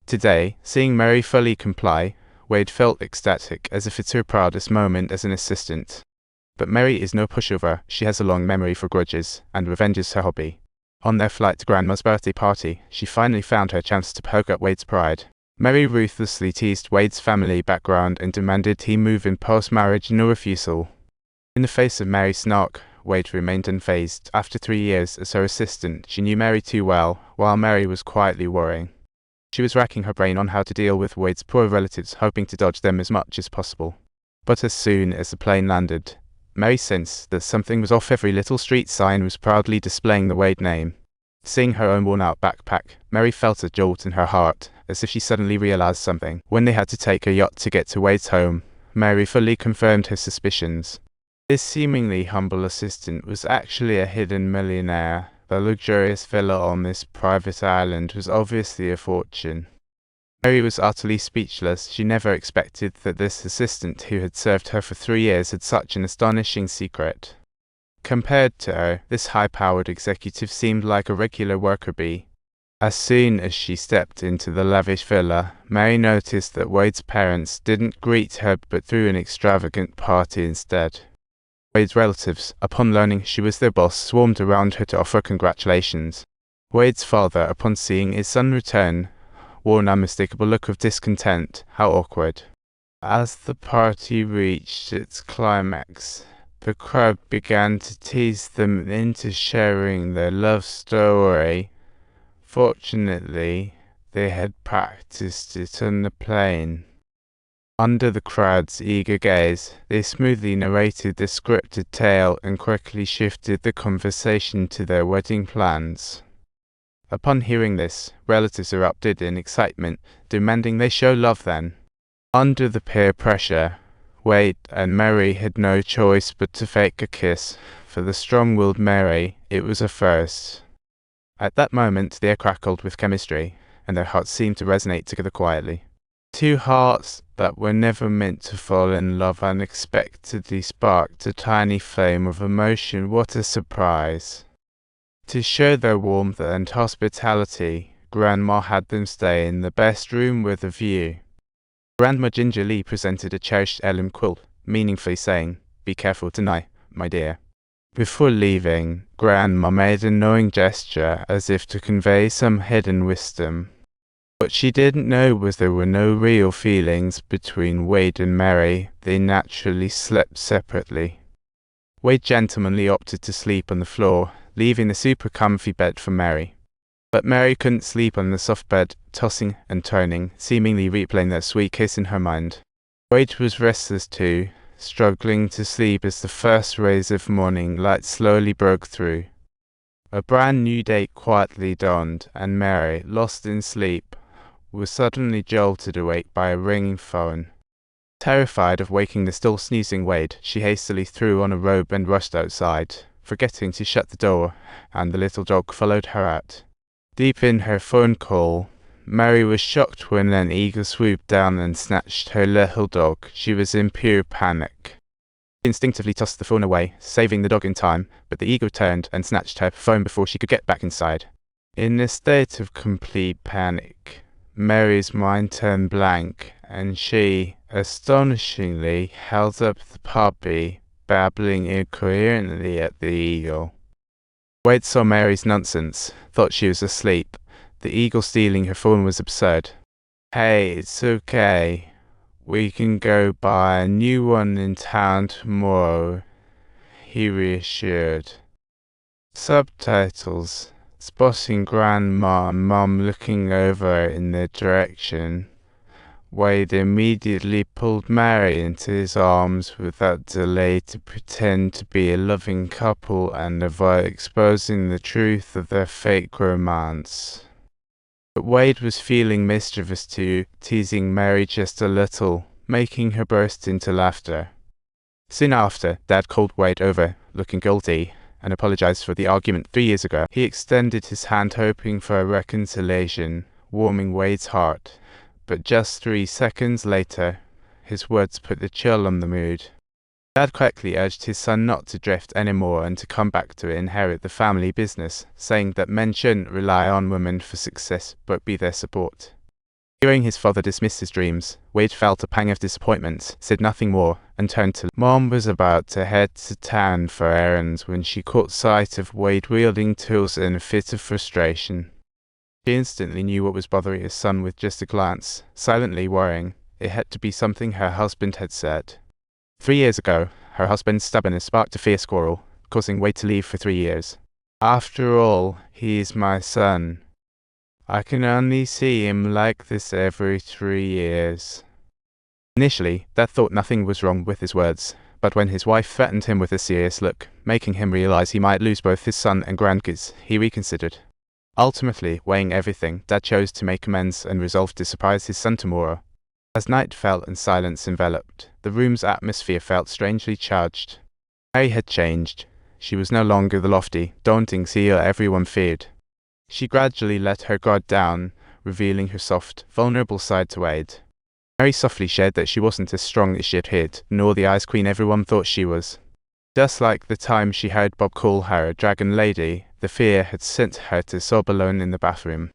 Today, seeing Mary fully comply, Wade felt ecstatic, as if it's her proudest moment as an assistant. But Mary is no pushover. She has a long memory for grudges, and revenge is her hobby. On their flight to Grandma's birthday party, she finally found her chance to poke at Wade's pride. Mary ruthlessly teased Wade's family background and demanded he move in post-marriage, no refusal. In the face of Mary's snark, Wade remained unfazed. After 3 years as her assistant, she knew Mary too well, while Mary was quietly worrying. She was racking her brain on how to deal with Wade's poor relatives, hoping to dodge them as much as possible. But as soon as the plane landed, Mary sensed that something was off. Every little street sign was proudly displaying the Wade name. Seeing her own worn-out backpack, Mary felt a jolt in her heart, as if she suddenly realized something. When they had to take a yacht to get to Wade's home, Mary fully confirmed her suspicions. This seemingly humble assistant was actually a hidden millionaire. The luxurious villa on this private island was obviously a fortune. Mary was utterly speechless. She never expected that this assistant who had served her for 3 years had such an astonishing secret. Compared to her, this high-powered executive seemed like a regular worker bee. As soon as she stepped into the lavish villa, Mary noticed that Wade's parents didn't greet her but threw an extravagant party instead. Wade's relatives, upon learning she was their boss, swarmed around her to offer congratulations. Wade's father, upon seeing his son return, wore an unmistakable look of discontent. How awkward. As the party reached its climax, the crowd began to tease them into sharing their love story. Fortunately, they had practiced it on the plane. Under the crowd's eager gaze, they smoothly narrated the scripted tale and quickly shifted the conversation to their wedding plans. Upon hearing this, relatives erupted in excitement, demanding they show love then. Under the peer pressure, Wade and Mary had no choice but to fake a kiss. For the strong-willed Mary, it was a first. At that moment, the air crackled with chemistry, and their hearts seemed to resonate together quietly. Two hearts that were never meant to fall in love unexpectedly sparked a tiny flame of emotion. What a surprise! To show their warmth and hospitality, Grandma had them stay in the best room with a view. Grandma gingerly presented a cherished heirloom quilt, meaningfully saying, "Be careful tonight, my dear." Before leaving, Grandma made a knowing gesture as if to convey some hidden wisdom. What she didn't know was there were no real feelings between Wade and Mary. They naturally slept separately. Wade gentlemanly opted to sleep on the floor, leaving the super comfy bed for Mary. But Mary couldn't sleep on the soft bed, tossing and turning, seemingly replaying that sweet kiss in her mind. Wade was restless too, struggling to sleep as the first rays of morning light slowly broke through. A brand new day quietly dawned, and Mary, lost in sleep, was suddenly jolted awake by a ringing phone. Terrified of waking the still snoozing Wade, she hastily threw on a robe and rushed outside, forgetting to shut the door, and the little dog followed her out. Deep in her phone call, Mary was shocked when an eagle swooped down and snatched her little dog. She was in pure panic. She instinctively tossed the phone away, saving the dog in time, but the eagle turned and snatched her phone before she could get back inside. In a state of complete panic, Mary's mind turned blank, and she, astonishingly, held up the puppy, babbling incoherently at the eagle. Wade saw Mary's nonsense, thought she was asleep. The eagle stealing her phone was absurd. "Hey, it's okay. We can go buy a new one in town tomorrow," he reassured. Subtitles. Spotting Grandma and Mum looking over in their direction, Wade immediately pulled Mary into his arms without delay to pretend to be a loving couple and avoid exposing the truth of their fake romance. But Wade was feeling mischievous too, teasing Mary just a little, making her burst into laughter. Soon after, Dad called Wade over, looking guilty, and apologized for the argument 3 years ago. He extended his hand hoping for a reconciliation, warming Wade's heart. But just 3 seconds later, his words put the chill on the mood. Dad quickly urged his son not to drift anymore and to come back to inherit the family business, saying that men shouldn't rely on women for success but be their support. Hearing his father dismiss his dreams, Wade felt a pang of disappointment, said nothing more, and turned to Mom was about to head to town for errands when she caught sight of Wade wielding tools in a fit of frustration. She instantly knew what was bothering his son with just a glance, silently worrying. It had to be something her husband had said. 3 years ago, her husband's stubbornness sparked a fierce quarrel, causing Wade to leave for 3 years. After all, he is my son. I can only see him like this every 3 years. Initially, Dad thought nothing was wrong with his words, but when his wife threatened him with a serious look, making him realize he might lose both his son and grandkids, he reconsidered. Ultimately, weighing everything, Dad chose to make amends and resolved to surprise his son tomorrow. As night fell and silence enveloped, the room's atmosphere felt strangely charged. Mary had changed. She was no longer the lofty, daunting seer everyone feared. She gradually let her guard down, revealing her soft, vulnerable side to Wade. Mary softly shared that she wasn't as strong as she had hid, nor the Ice Queen everyone thought she was. Just like the time she heard Bob call her a dragon lady, the fear had sent her to sob alone in the bathroom.